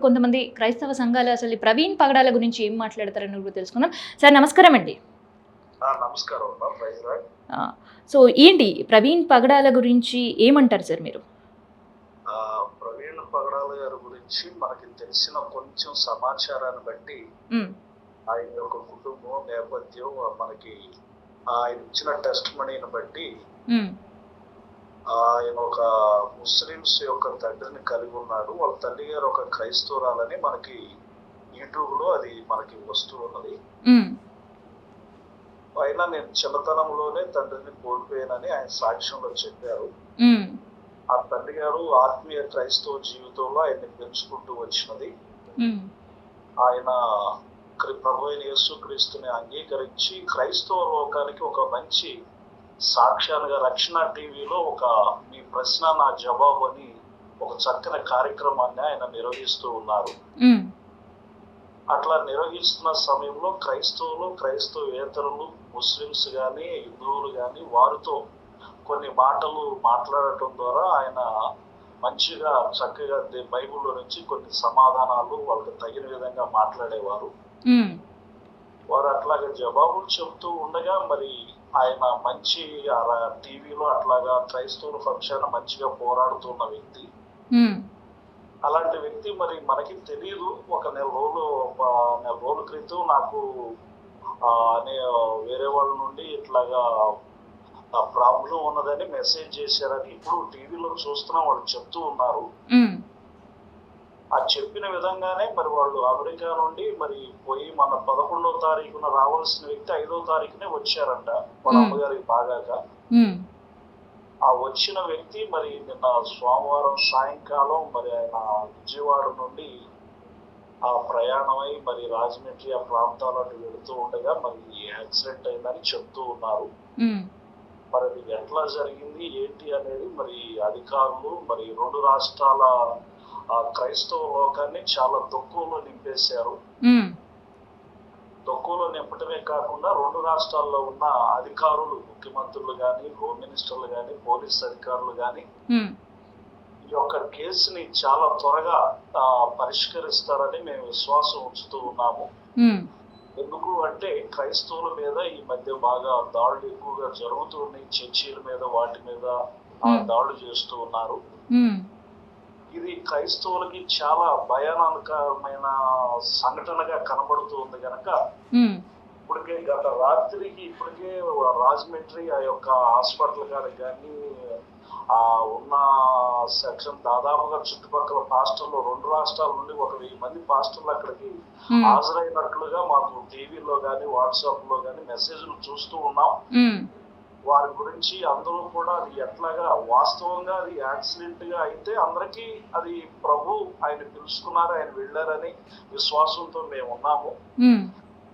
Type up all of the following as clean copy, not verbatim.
కొంతమంది క్రైస్తవ సంఘాలు అసలు ఈ ప్రవీణ్ పగడాల గురించి ఏం మాట్లాడతారని కూడా తెలుసుకుందాం. సార్ నమస్కారం అండి. నమస్కారం అమ్మా, ప్రైజ్ లార్డ్. సో ఏంటి ప్రవీణ్ పగడాల గురించి ఏమంటారు సార్ మీరు? ప్రవీణ్ పగడాల గారి గురించి మనకి తెలిసిన కొంచెం సమాచారాన్ని బట్టి ఆయన యొక్క కుటుంబం నేపథ్యం మనకి ఆయన ఇచ్చిన టెస్ట్ మనీని బట్టి ఆయన ఒక ముస్లిమ్స్ యొక్క తండ్రిని కలిగి ఉన్నాడు. వాళ్ళ తల్లి గారు ఒక క్రైస్తవురాలని మనకి యూట్యూబ్ లో అది మనకి వస్తూ ఉన్నది. అయినా నేను చిన్నతనంలోనే తండ్రిని కోల్పోయానని ఆయన సాక్ష్యంలో చెప్పారు. ఆ తల్లి గారు ఆత్మీయ క్రైస్తవ జీవితంలో ఆయన్ని పెంచుకుంటూ వచ్చినది. ఆయన ప్రభు అయిన యేసుక్రీస్తుని అంగీకరించి క్రైస్తవ లోకానికి ఒక మంచి సాక్ష్యాలుగా రక్షణ టీవీలో ఒక మీ ప్రశ్న నా జవాబు అని ఒక చక్కని కార్యక్రమాన్ని ఆయన నిర్వహిస్తూ ఉన్నారు. అట్లా నిర్వహిస్తున్న సమయంలో క్రైస్తవేతరులు ముస్లిమ్స్ కానీ హిందువులు కానీ వారితో కొన్ని మాటలు మాట్లాడటం ద్వారా ఆయన మంచిగా చక్కగా బైబిల్లో నుంచి కొన్ని సమాధానాలు వాళ్ళకి తగిన విధంగా మాట్లాడేవారు. వారు అట్లాగా జవాబులు చెబుతూ ఉండగా మరి ఆయన మంచి టీవీలో అట్లాగా క్రైస్తవుల పక్షాన మంచిగా పోరాడుతున్న వ్యక్తి. అలాంటి వ్యక్తి మరి మనకి తెలియదు. ఒక నెల రోజుల క్రితం నాకు వేరే వాళ్ళ నుండి ఇట్లాగా ప్రాబ్లం ఉన్నదని మెసేజ్ చేశారని ఇప్పుడు టీవీలో చూస్తున్నా వాళ్ళు చెప్తూ ఉన్నారు. ఆ చెప్పిన విధంగానే మరి వాళ్ళు అమెరికా నుండి మరి పోయి మన 11వ తారీఖున రావాల్సిన వ్యక్తి 5వ తారీఖునే వచ్చారంట వాళ్ళ అమ్మగారికి బాగాక. ఆ వచ్చిన వ్యక్తి మరి నిన్న సోమవారం సాయంకాలం మరి ఆయన విజయవాడ నుండి ఆ ప్రయాణమై మరి రాజమండ్రి ఆ ప్రాంతాలకు వెళుతూ ఉండగా మరి యాక్సిడెంట్ అయిందని చెప్తూ ఉన్నారు. మరి అది ఎట్లా జరిగింది ఏంటి అనేది మరి అధికారులు మరి 2 రాష్ట్రాల క్రైస్తవ లోకాన్ని చాలా దుఃఖంలో నింపేశారు. దుఃఖంలో నింపటమే కాకుండా 2 రాష్ట్రాల్లో ఉన్న అధికారులు, ముఖ్యమంత్రులు కానీ, హోమ్ మినిస్టర్లు కానీ, పోలీస్ అధికారులు కానీ ఈ యొక్క కేసుని చాలా త్వరగా పరిష్కరిస్తారని మేము విశ్వాసం ఉంచుతూ ఉన్నాము. ఎందుకు అంటే క్రైస్తవుల మీద ఈ మధ్య బాగా దాడులు ఎక్కువగా జరుగుతున్నాయి. చర్చీల మీద వాటి మీద దాడులు చేస్తూ ఉన్నారు. ఇది క్రైస్తవులకి చాలా భయానకమైన సంఘటనగా కనబడుతూ ఉంది కనుక ఇప్పటికే గత రాత్రికి రాజమండ్రి ఆ యొక్క హాస్పిటల్ గారికి కానీ ఉన్న సెక్షన్ దాదాపుగా చుట్టుపక్కల పాస్టర్లు 2 రాష్ట్రాల నుండి 1000 మంది పాస్టర్లు అక్కడికి హాజరైనట్లుగా మాకు టీవీలో కానీ వాట్సాప్ లో కానీ మెసేజ్లు చూస్తూ ఉన్నాం. వారి గురించి అందరూ కూడా అది ఎట్లాగా వాస్తవంగా అది యాక్సిడెంట్ గా అయితే అందరికీ అది ప్రభు ఆయన పిలుచుకున్నారు, ఆయన వెళ్ళారని విశ్వాసంతో మేము ఉన్నాము.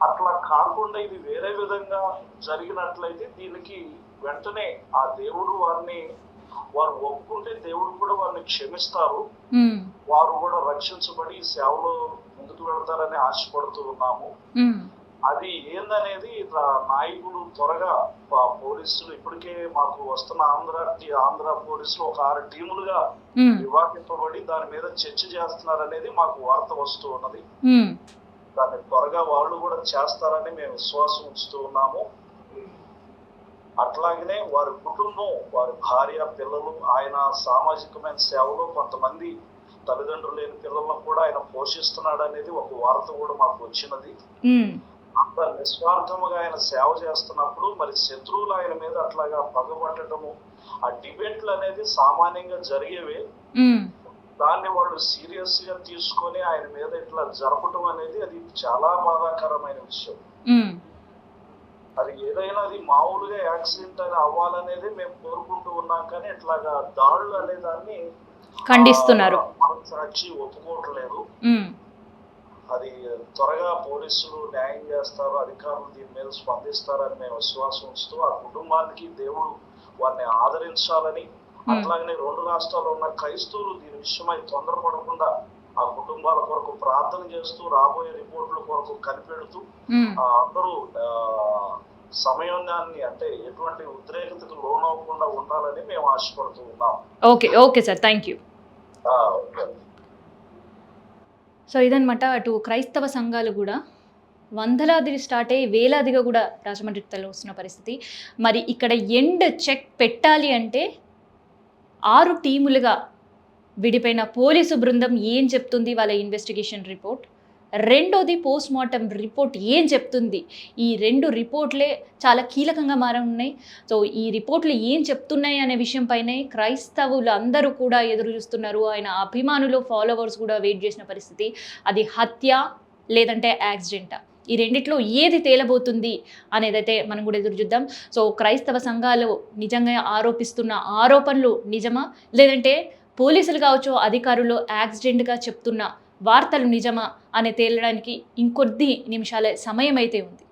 అట్లా కాకుండా ఇది వేరే విధంగా జరిగినట్లయితే దీనికి వెంటనే ఆ దేవుడు వారు ఒప్పుకుంటే దేవుడు కూడా వారిని క్షమిస్తారు. వారు కూడా రక్షించబడి సేవలో ముందుకు వెళ్తారని ఆశపడుతూ ఉన్నాము. అది ఏందనేది నాయకులు త్వరగా పోలీసులు ఇప్పటికే మాకు వస్తున్న ఆంధ్ర పోలీసులు ఒక 6 టీములుగా విభాగింపబడి దాని మీద చర్చ చేస్తున్నారనేది మాకు వార్త వస్తూ ఉన్నది. దాన్ని త్వరగా వాళ్ళు కూడా చేస్తారని మేము విశ్వాసం ఉంచుతూ ఉన్నాము. అట్లాగనే వారి కుటుంబం, వారి భార్య, పిల్లలు, ఆయన సామాజికమైన సేవలో కొంతమంది తల్లిదండ్రులు లేని పిల్లలను కూడా ఆయన పోషిస్తున్నాడు అనేది ఒక వార్త కూడా మాకు వచ్చినది. అంత నిస్వార్థముగా ఆయన సేవ చేస్తున్నప్పుడు మరి శత్రువులు ఆయన మీద అట్లాగా పగబట్టడము, ఆ డిబేట్లు అనేది సామాన్యంగా జరిగేవే. దాన్ని వాళ్ళు సీరియస్ గా తీసుకొని ఆయన మీద ఇట్లా జరపడం అనేది అది చాలా బాధాకరమైన విషయం. అది ఏదైనా అది మామూలుగా యాక్సిడెంట్ అని అవ్వాలనేది మేము కోరుకుంటూ ఉన్నాం. కానీ ఇట్లాగా దాడులు అనే దాన్ని ఖండిస్తున్నారు, సాక్షి ఒప్పుకోవట్లేదు. అది త్వరగా పోలీసులు న్యాయం చేస్తారు, అధికారులు దీని మీద స్పందిస్తారని మేము విశ్వాసం ఉంచుతూ ఆ కుటుంబానికి దేవుడు వారిని ఆదరించాలని, అట్లాగనే 2 రాష్ట్రాల్లో ఉన్న క్రైస్తవులు దీని విషయమై తొందరపడకుండా ఆ కుటుంబాల కొరకు ప్రార్థన చేస్తూ రాబోయే రిపోర్టుల కొరకు కనిపెడుతూ అందరూ సమయాన్ని అంటే ఎటువంటి ఉద్రేకతకు లోనవ్వకుండా ఉండాలని మేము ఆశపడుతూ ఉన్నాం. Okay sir, thank you. Okay. So ఇదనమాట. అటు క్రైస్తవ సంఘాలు కూడా వందలాది స్టార్ట్ అయ్యి వేలాదిగా కూడా రాజమండ్రిలో వస్తున్న పరిస్థితి. మరి ఇక్కడ ఎండ్ చెక్ పెట్టాలి అంటే 6 టీములుగా విడిపోయిన పోలీసు బృందం ఏం చెప్తుంది, వాళ్ళ ఇన్వెస్టిగేషన్ రిపోర్ట్. రెండోది పోస్ట్ మార్టం రిపోర్ట్ ఏం చెప్తుంది. ఈ 2 రిపోర్ట్లే చాలా కీలకంగా మారనున్నాయి. సో ఈ రిపోర్ట్లు ఏం చెప్తున్నాయి అనే విషయం పైనే క్రైస్తవులు అందరూ కూడా ఎదురు చూస్తున్నారు. ఆయన అభిమానులు, ఫాలోవర్స్ కూడా వెయిట్ చేసిన పరిస్థితి. అది హత్య లేదంటే యాక్సిడెంటా, ఈ రెండిట్లో ఏది తేలబోతుంది అనేదైతే మనం కూడా ఎదురు చూద్దాం. సో క్రైస్తవ సంఘాలు నిజంగా ఆరోపిస్తున్న ఆరోపణలు నిజమా, లేదంటే పోలీసులు కావచ్చు, అధికారులు యాక్సిడెంట్గా చెప్తున్న వార్తలు నిజమా అనే తేలడానికి ఇంకొద్ది నిమిషాలే సమయం అయితే ఉంది.